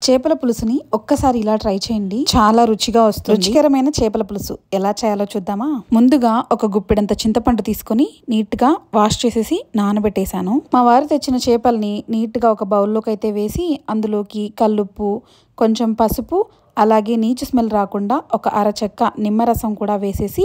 చేపల పులుసుని ఒక్కసారి ఇలా ట్రై చేయండి, చాలా రుచిగా వస్తుంది. రుచికరమైన చేపల పులుసు ఎలా చేయాలో చూద్దామా. ముందుగా ఒక గుప్పెడంత చింతపండు తీసుకొని నీట్ గా వాష్ చేసేసి నానబెట్టేశాను. మా వారు తెచ్చిన చేపల్ని నీట్ గా ఒక బౌల్లోకి అయితే వేసి అందులోకి కల్లుప్పు, కొంచెం పసుపు, అలాగే నీచు స్మెల్ రాకుండా ఒక అరచెక్క నిమ్మరసం కూడా వేసేసి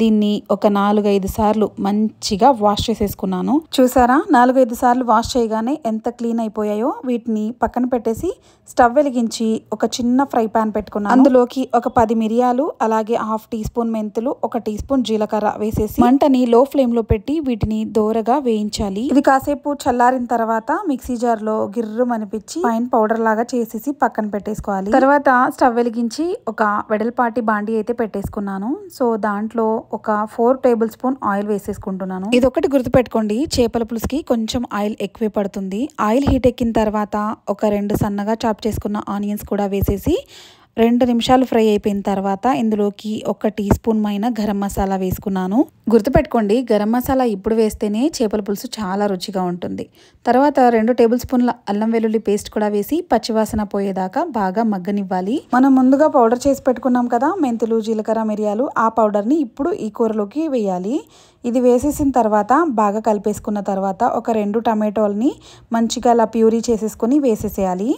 దీన్ని ఒక 4-5 సార్లు మంచిగా వాష్ చేసేసుకున్నాను. చూసారా, 4-5 సార్లు వాష్ చేయగానే ఎంత క్లీన్ అయిపోయాయో. వీటిని పక్కన పెట్టేసి స్టవ్ వెలిగించి ఒక చిన్న ఫ్రై పాన్ పెట్టుకున్నాను. అందులోకి ఒక 10 మిరియాలు, అలాగే 1/2 టీ స్పూన్ మెంతులు, 1 టీ స్పూన్ జీలకర్ర వేసేసి మంటని లో ఫ్లేమ్ లో పెట్టి వీటిని దోరగా వేయించాలి. ఇది కాసేపు చల్లారిన తర్వాత మిక్సీ జార్ లో గిర్రు అనిపించి ఫైన్ పౌడర్ లాగా చేసేసి పక్కన పెట్టేసుకోవాలి. తర్వాత స్టవ్ వెలిగించి ఒక వెడల్పాటి బాండి అయితే పెట్టేసుకున్నాను. సో దాంట్లో ఒక 4 టేబుల్ స్పూన్ ఆయిల్ వేసేసుకుంటున్నాను. ఇది ఒకటి గుర్తుపెట్టుకోండి, చేపల పులుసుకి కొంచెం ఆయిల్ ఎక్కువే పడుతుంది. ఆయిల్ హీట్ ఎక్కిన తర్వాత ఒక 2 సన్నగా చాప్ చేసుకున్న ఆనియన్స్ కూడా వేసేసి 2 నిమిషాలు ఫ్రై అయిపోయిన తర్వాత ఇందులోకి 1 టీ స్పూన్ మైన గరం మసాలా వేసుకున్నాను. గుర్తుపెట్టుకోండి, గరం మసాలా ఇప్పుడు వేస్తేనే చేపల పులుసు చాలా రుచిగా ఉంటుంది. తర్వాత 2 టేబుల్ స్పూన్ల అల్లం వెల్లుల్లి పేస్ట్ కూడా వేసి పచ్చివాసన పోయేదాకా బాగా మగ్గనివ్వాలి. మనం ముందుగా పౌడర్ చేసి పెట్టుకున్నాం కదా, మెంతులు, జీలకర్ర, మిరియాలు, ఆ పౌడర్ని ఇప్పుడు ఈ కూరలోకి వేయాలి. ఇది వేసేసిన తర్వాత బాగా కలిపేసుకున్న తర్వాత ఒక 2 టమాటోల్ని మంచిగా అలా ప్యూరీ చేసేసుకొని వేసేసేయాలి.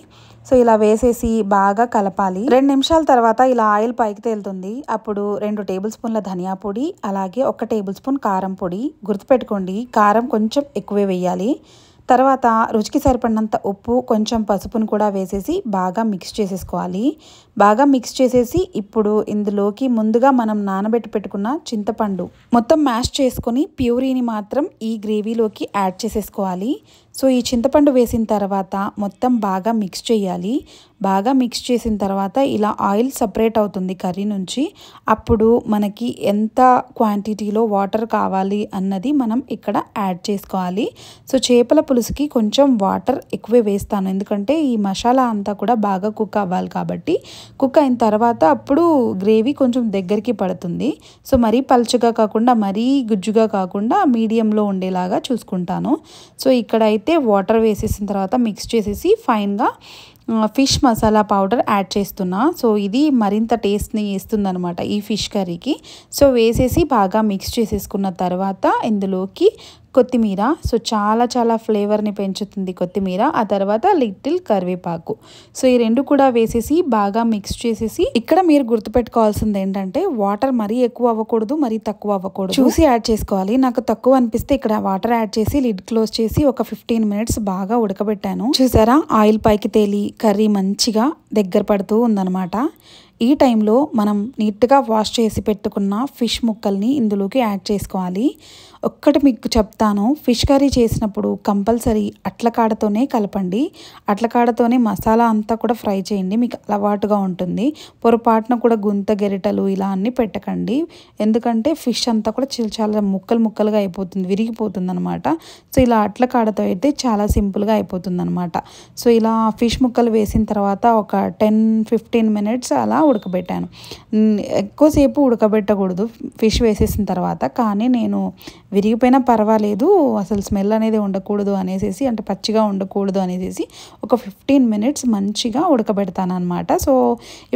సో ఇలా వేసేసి బాగా కలపాలి. 2 నిమిషాల తర్వాత ఇలా ఆయిల్ పైకి తేలుతుంది. అప్పుడు 2 టేబుల్ స్పూన్ల ధనియా పొడి, అలాగే 1 టేబుల్ స్పూన్ కారం పొడి. గుర్తుపెట్టుకోండి, కారం కొంచెం ఎక్కువే వేయాలి. తర్వాత రుచికి సరిపడినంత ఉప్పు, కొంచెం పసుపును కూడా వేసేసి బాగా మిక్స్ చేసేసుకోవాలి. బాగా మిక్స్ చేసేసి ఇప్పుడు ఇందులోకి ముందుగా మనం నానబెట్టి పెట్టుకున్న చింతపండు మొత్తం మ్యాష్ చేసుకొని ప్యూరీని మాత్రం ఈ గ్రేవీలోకి యాడ్ చేసేసుకోవాలి. సో ఈ చింతపండు వేసిన తర్వాత మొత్తం బాగా మిక్స్ చేయాలి. బాగా మిక్స్ చేసిన తర్వాత ఇలా ఆయిల్ సపరేట్ అవుతుంది కర్రీ నుంచి. అప్పుడు మనకి ఎంత క్వాంటిటీలో వాటర్ కావాలి అన్నది మనం ఇక్కడ యాడ్ చేసుకోవాలి. సో చేపల పులుసుకి కొంచెం వాటర్ ఎక్కువే వేస్తాను, ఎందుకంటే ఈ మసాలా అంతా కూడా బాగా కుక్ అవ్వాలి కాబట్టి. కుక్ అయిన తర్వాత అప్పుడు గ్రేవీ కొంచెం దగ్గరికి పడుతుంది. సో మరీ పలుచగా కాకుండా మరీ గుజ్జుగా కాకుండా మీడియంలో ఉండేలాగా చూసుకుంటాను. సో ఇక్కడ అయితే వాటర్ వేసేసిన తర్వాత మిక్స్ చేసేసి ఫైన్గా ఫిష్ మసాలా పౌడర్ యాడ్ చేస్తున్నా. సో ఇది మరింత టేస్ట్ని ఇస్తుంది అనమాట ఈ ఫిష్ కర్రీకి. సో వేసేసి బాగా మిక్స్ చేసేసుకున్న తర్వాత ఇందులోకి కొత్తిమీర, సో చాలా ఫ్లేవర్ని పెంచుతుంది కొత్తిమీర. ఆ తర్వాత లిటిల్ కరివేపాకు. సో ఈ 2 కూడా వేసేసి బాగా మిక్స్ చేసేసి ఇక్కడ మీరు గుర్తుపెట్టుకోవాల్సింది ఏంటంటే వాటర్ మరీ ఎక్కువ అవ్వకూడదు, మరీ తక్కువ అవ్వకూడదు, చూసి యాడ్ చేసుకోవాలి. నాకు తక్కువ అనిపిస్తే ఇక్కడ వాటర్ యాడ్ చేసి లిడ్ క్లోజ్ చేసి ఒక 15 మినిట్స్ బాగా ఉడకబెట్టాను. చూసారా, ఆయిల్ పైకి తేలి కర్రీ మంచిగా దగ్గర పడుతూ ఉందన్నమాట. ఈ టైంలో మనం నీట్గా వాష్ చేసి పెట్టుకున్న ఫిష్ ముక్కల్ని ఇందులోకి యాడ్ చేసుకోవాలి. ఒక్కటి మీకు చెప్తాను, ఫిష్ కర్రీ చేసినప్పుడు కంపల్సరీ అట్లకాడతోనే కలపండి. అట్లకాడతోనే మసాలా అంతా కూడా ఫ్రై చేయండి, మీకు అలవాటుగా ఉంటుంది. పొరపాటున కూడా గుంత గెరిటలు ఇలా అన్నీ పెట్టకండి, ఎందుకంటే ఫిష్ అంతా కూడా చాలా ముక్కలుగా అయిపోతుంది, విరిగిపోతుంది అనమాట. సో ఇలా అట్లకాడతో అయితే చాలా సింపుల్గా అయిపోతుంది అనమాట. సో ఇలా ఫిష్ ముక్కలు వేసిన తర్వాత ఒక 10-15 మినిట్స్ అలా ఉడకబెట్టాను. ఎక్కువసేపు ఉడకబెట్టకూడదు ఫిష్ వేసేసిన తర్వాత, కానీ నేను విరిగిపోయినా పర్వాలేదు, అసలు స్మెల్ అనేది ఉండకూడదు అనేసి, అంటే పచ్చిగా ఉండకూడదు అనేసి ఒక 15 మినిట్స్ మంచిగా ఉడకబెడతాను అనమాట. సో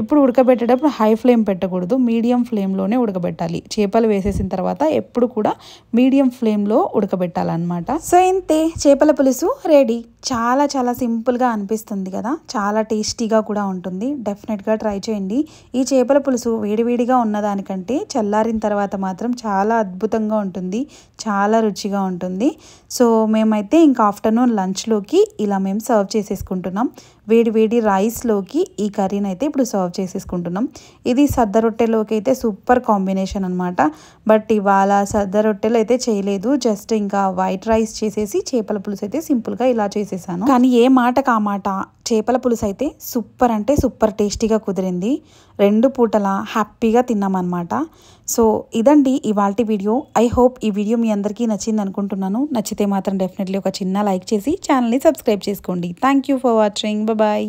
ఇప్పుడు ఉడకబెట్టేటప్పుడు హై ఫ్లేమ్ పెట్టకూడదు, మీడియం ఫ్లేమ్లోనే ఉడకబెట్టాలి. చేపలు వేసేసిన తర్వాత ఎప్పుడు కూడా మీడియం ఫ్లేమ్లో ఉడకబెట్టాలన్నమాట. సో ఇంతే, చేపల పులుసు రెడీ. చాలా సింపుల్గా అనిపిస్తుంది కదా, చాలా టేస్టీగా కూడా ఉంటుంది. డెఫినెట్గా ట్రై చేయండి. ఈ చేపల పులుసు వేడివేడిగా ఉన్నదానికంటే చల్లారిన తర్వాత మాత్రం చాలా అద్భుతంగా ఉంటుంది, చాలా రుచిగా ఉంటుంది. సో మేమైతే ఇంకా ఆఫ్టర్నూన్ లంచ్లోకి ఇలా మేము సర్వ్ చేసేసుకుంటున్నాం. వేడి రైస్లోకి ఈ కర్రీని అయితే ఇప్పుడు సర్వ్ చేసేసుకుంటున్నాం. ఇది సద్ద రొట్టెలోకి అయితే సూపర్ కాంబినేషన్ అనమాట. బట్ ఇవాళ సద్ద రొట్టెలు అయితే చేయలేదు, జస్ట్ ఇంకా వైట్ రైస్ చేసేసి చేపల పులుసు అయితే సింపుల్గా ఇలా చేసేసాను. కానీ ఏ మాటకు ఆ మాట, చేపల పులుసు అయితే సూపర్ అంటే సూపర్ టేస్టీగా కుదిరింది. 2 పూటలా హ్యాపీగా తిన్నామన్నమాట. సో ఇదండి ఇవాల్టి వీడియో. ఐ హోప్ ఈ వీడియో మీ అందరికీ నచ్చింది అనుకుంటున్నాను. నచ్చితే మాత్రం డెఫినెట్లీ ఒక చిన్న లైక్ చేసి ఛానల్ని సబ్స్క్రైబ్ చేసుకోండి. Thank you for watching. Bye.